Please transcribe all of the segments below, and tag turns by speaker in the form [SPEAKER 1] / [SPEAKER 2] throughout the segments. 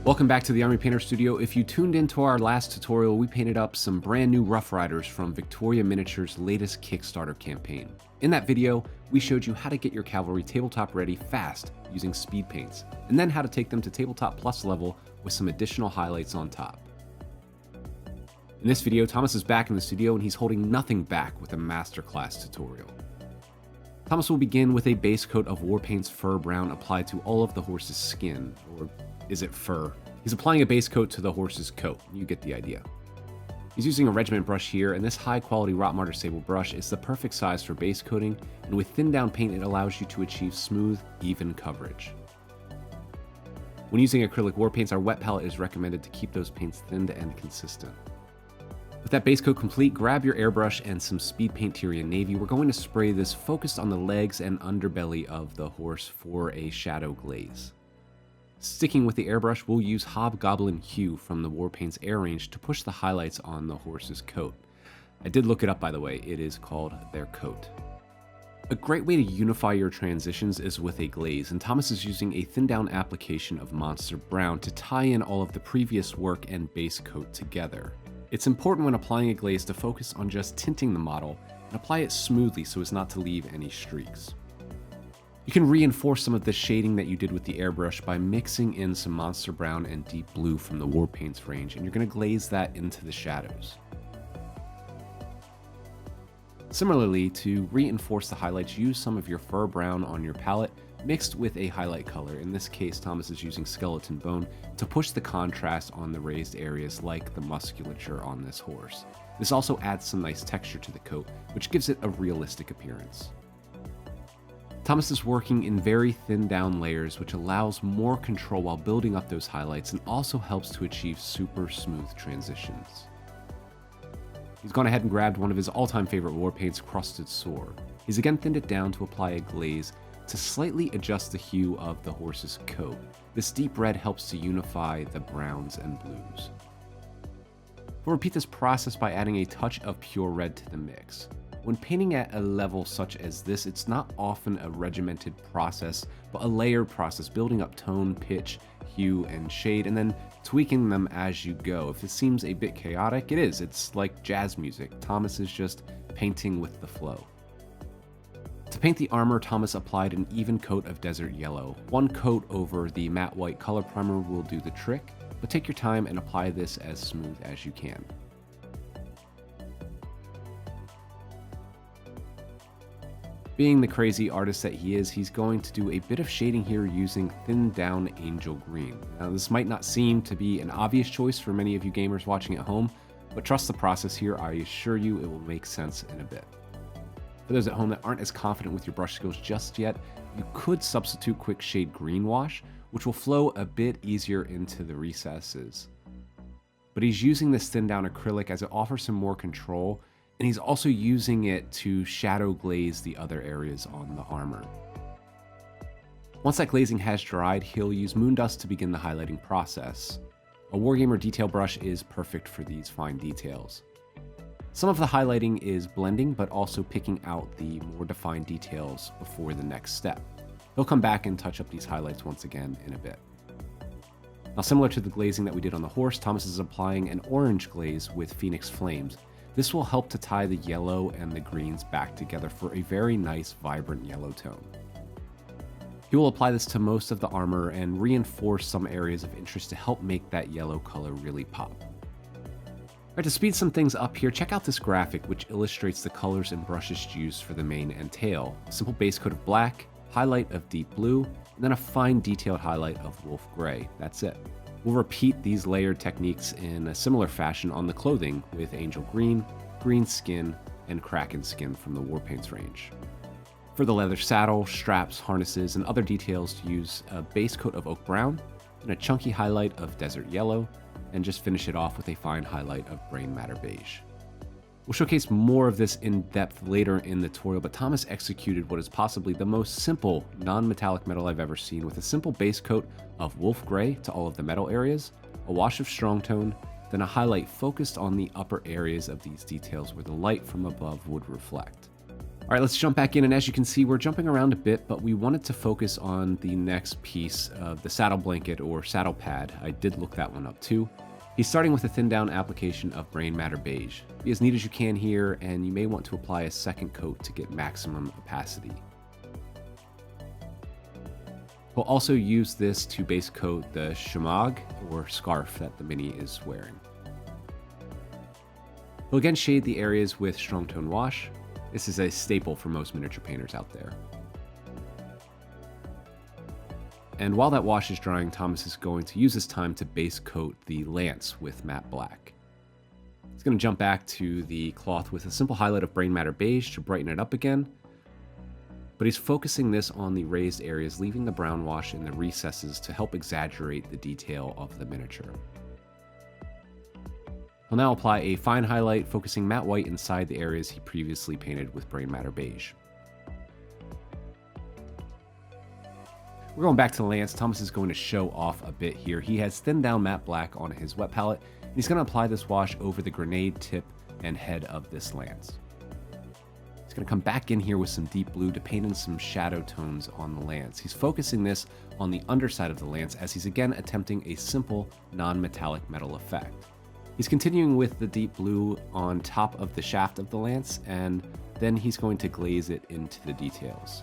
[SPEAKER 1] Welcome back to the Army Painter Studio. If you tuned into our last tutorial, we painted up some brand new Rough Riders from Victoria Miniature's latest Kickstarter campaign. In that video, we showed you how to get your cavalry tabletop ready fast using speed paints, and then how to take them to Tabletop Plus level with some additional highlights on top. In this video, Thomas is back in the studio and he's holding nothing back with a Masterclass tutorial. Thomas will begin with a base coat of Warpaint's Fur Brown applied to all of the horse's skin, or is it fur? He's applying a base coat to the horse's coat. You get the idea. He's using a regiment brush here, and this high-quality Rottmarter Sable brush is the perfect size for base coating, and with thin-down paint it allows you to achieve smooth, even coverage. When using acrylic war paints, our wet palette is recommended to keep those paints thinned and consistent. With that base coat complete, grab your airbrush and some Speedpaint Tyrian Navy. We're going to spray this focused on the legs and underbelly of the horse for a shadow glaze. Sticking with the airbrush, we'll use Hobgoblin Hue from the Warpaint's Air Range to push the highlights on the horse's coat. I did look it up, by the way. It is called their coat. A great way to unify your transitions is with a glaze, and Thomas is using a thin-down application of Monster Brown to tie in all of the previous work and base coat together. It's important when applying a glaze to focus on just tinting the model and apply it smoothly so as not to leave any streaks. You can reinforce some of the shading that you did with the airbrush by mixing in some Monster Brown and Deep Blue from the Warpaint's range, and you're going to glaze that into the shadows. Similarly, to reinforce the highlights, use some of your Fur Brown on your palette mixed with a highlight color. In this case, Thomas is using Skeleton Bone to push the contrast on the raised areas like the musculature on this horse. This also adds some nice texture to the coat, which gives it a realistic appearance. Thomas is working in very thin down layers, which allows more control while building up those highlights and also helps to achieve super smooth transitions. He's gone ahead and grabbed one of his all-time favorite war paints, Crusted Sore. He's again thinned it down to apply a glaze to slightly adjust the hue of the horse's coat. This deep red helps to unify the browns and blues. We'll repeat this process by adding a touch of pure red to the mix. When painting at a level such as this, it's not often a regimented process, but a layered process, building up tone, pitch, hue, and shade, and then tweaking them as you go. If it seems a bit chaotic, it is. It's like jazz music. Thomas is just painting with the flow. To paint the armor, Thomas applied an even coat of Desert Yellow. One coat over the matte white color primer will do the trick, but take your time and apply this as smooth as you can. Being the crazy artist that he is, he's going to do a bit of shading here using thinned down Angel Green. Now, this might not seem to be an obvious choice for many of you gamers watching at home, but trust the process here. I assure you it will make sense in a bit. For those at home that aren't as confident with your brush skills just yet, you could substitute Quick Shade Green Wash, which will flow a bit easier into the recesses. But he's using this thinned down acrylic as it offers some more control, and he's also using it to shadow glaze the other areas on the armor. Once that glazing has dried, he'll use Moondust to begin the highlighting process. A Wargamer detail brush is perfect for these fine details. Some of the highlighting is blending, but also picking out the more defined details before the next step. He'll come back and touch up these highlights once again in a bit. Now, similar to the glazing that we did on the horse, Thomas is applying an orange glaze with Phoenix Flames. This will help to tie the yellow and the greens back together for a very nice, vibrant yellow tone. He will apply this to most of the armor and reinforce some areas of interest to help make that yellow color really pop. Alright, to speed some things up here, check out this graphic which illustrates the colors and brushes used for the mane and tail. A simple base coat of black, highlight of deep blue, and then a fine detailed highlight of wolf gray. That's it. We'll repeat these layered techniques in a similar fashion on the clothing with Angel Green, Green Skin, and Kraken Skin from the Warpaint's range. For the leather saddle, straps, harnesses, and other details, use a base coat of Oak Brown and a chunky highlight of Desert Yellow, and just finish it off with a fine highlight of Brain Matter Beige. We'll showcase more of this in depth later in the tutorial, but Thomas executed what is possibly the most simple non-metallic metal I've ever seen, with a simple base coat of wolf gray to all of the metal areas, a wash of strong tone, then a highlight focused on the upper areas of these details where the light from above would reflect. All right, let's jump back in, and as you can see, we're jumping around a bit, but we wanted to focus on the next piece of the saddle blanket or saddle pad. I did look that one up too. He's starting with a thin down application of Brain Matter Beige. Be as neat as you can here, and you may want to apply a second coat to get maximum opacity. We'll also use this to base coat the shamag or scarf that the Mini is wearing. We'll again shade the areas with strong tone wash. This is a staple for most miniature painters out there. And while that wash is drying, Thomas is going to use this time to base coat the lance with matte black. He's going to jump back to the cloth with a simple highlight of Brain Matter Beige to brighten it up again. But he's focusing this on the raised areas, leaving the brown wash in the recesses to help exaggerate the detail of the miniature. He'll now apply a fine highlight, focusing matte white inside the areas he previously painted with Brain Matter Beige. We're going back to the lance. Thomas is going to show off a bit here. He has thinned down matte black on his wet palette, and he's going to apply this wash over the grenade tip and head of this lance. He's going to come back in here with some deep blue to paint in some shadow tones on the lance. He's focusing this on the underside of the lance as he's again attempting a simple non-metallic metal effect. He's continuing with the deep blue on top of the shaft of the lance, and then he's going to glaze it into the details.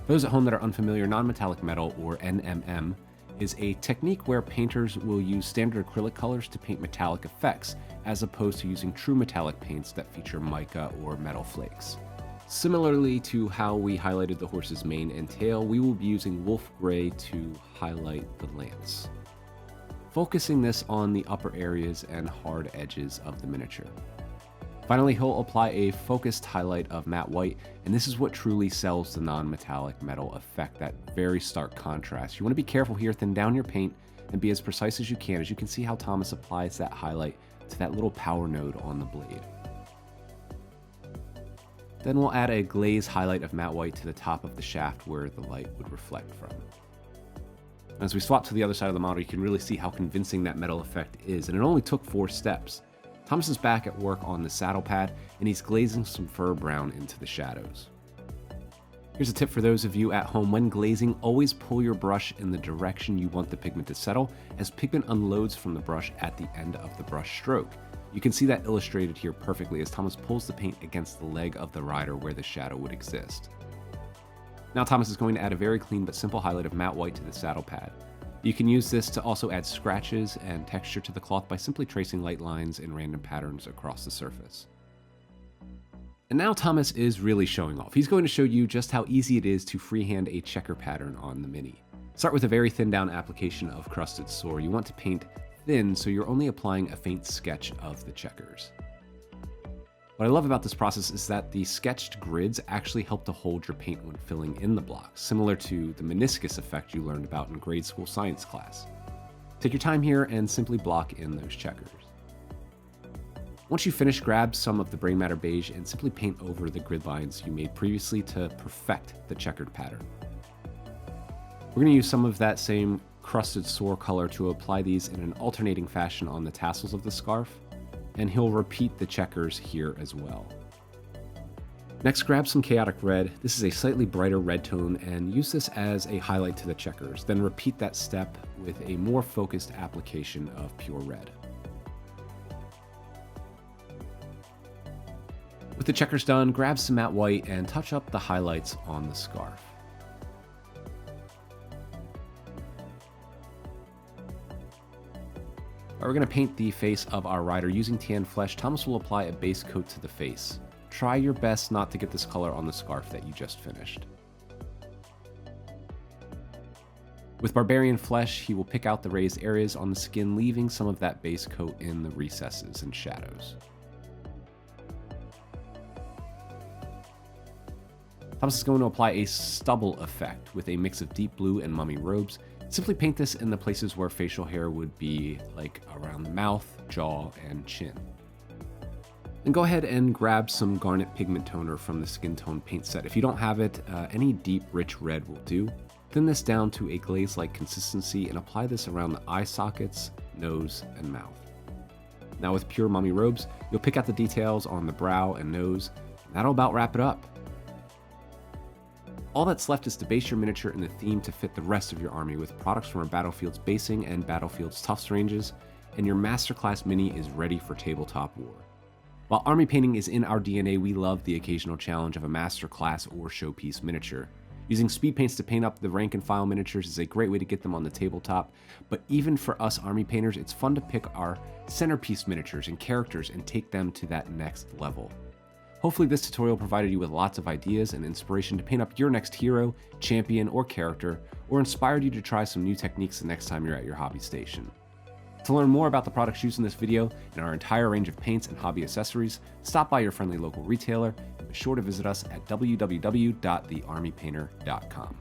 [SPEAKER 1] For those at home that are unfamiliar, non-metallic metal, or NMM, is a technique where painters will use standard acrylic colors to paint metallic effects, as opposed to using true metallic paints that feature mica or metal flakes. Similarly to how we highlighted the horse's mane and tail, we will be using wolf gray to highlight the lance, focusing this on the upper areas and hard edges of the miniature. Finally, he'll apply a focused highlight of matte white, and this is what truly sells the non-metallic metal effect, that very stark contrast. You want to be careful here, thin down your paint, and be as precise as you can. As you can see how Thomas applies that highlight to that little power node on the blade. Then we'll add a glaze highlight of matte white to the top of the shaft where the light would reflect from. As we swap to the other side of the model, you can really see how convincing that metal effect is, and it only took 4 steps. Thomas is back at work on the saddle pad, and he's glazing some fur brown into the shadows. Here's a tip for those of you at home: when glazing, always pull your brush in the direction you want the pigment to settle, as pigment unloads from the brush at the end of the brush stroke. You can see that illustrated here perfectly as Thomas pulls the paint against the leg of the rider where the shadow would exist. Now Thomas is going to add a very clean but simple highlight of matte white to the saddle pad. You can use this to also add scratches and texture to the cloth by simply tracing light lines in random patterns across the surface. And now Thomas is really showing off. He's going to show you just how easy it is to freehand a checker pattern on the Mini. Start with a very thin down application of crusted sore. You want to paint thin so you're only applying a faint sketch of the checkers. What I love about this process is that the sketched grids actually help to hold your paint when filling in the blocks, similar to the meniscus effect you learned about in grade school science class. Take your time here and simply block in those checkers. Once you finish, grab some of the Brain Matter Beige and simply paint over the grid lines you made previously to perfect the checkered pattern. We're going to use some of that same crusted sore color to apply these in an alternating fashion on the tassels of the scarf, and he'll repeat the checkers here as well. Next, grab some Chaotic Red. This is a slightly brighter red tone, and use this as a highlight to the checkers. Then repeat that step with a more focused application of pure red. With the checkers done, grab some matte white and touch up the highlights on the scarf. We're going to paint the face of our rider using tan flesh. Thomas will apply a base coat to the face. Try your best not to get this color on the scarf that you just finished. With Barbarian Flesh, he will pick out the raised areas on the skin, leaving some of that base coat in the recesses and shadows. Thomas is going to apply a stubble effect with a mix of deep blue and mummy robes. Simply paint this in the places where facial hair would be, like around the mouth, jaw, and chin. Then go ahead and grab some Garnet Pigment Toner from the Skin Tone paint set. If you don't have it, any deep, rich red will do. Thin this down to a glaze-like consistency and apply this around the eye sockets, nose, and mouth. Now with pure mummy robes, you'll pick out the details on the brow and nose, and that'll about wrap it up. All that's left is to base your miniature in the theme to fit the rest of your army with products from our Battlefield's basing and Battlefield's Toughs ranges, and your Masterclass Mini is ready for tabletop war. While army painting is in our DNA, we love the occasional challenge of a Masterclass or showpiece miniature. Using speed paints to paint up the rank and file miniatures is a great way to get them on the tabletop, but even for us army painters, it's fun to pick our centerpiece miniatures and characters and take them to that next level. Hopefully this tutorial provided you with lots of ideas and inspiration to paint up your next hero, champion, or character, or inspired you to try some new techniques the next time you're at your hobby station. To learn more about the products used in this video and our entire range of paints and hobby accessories, stop by your friendly local retailer and be sure to visit us at www.thearmypainter.com.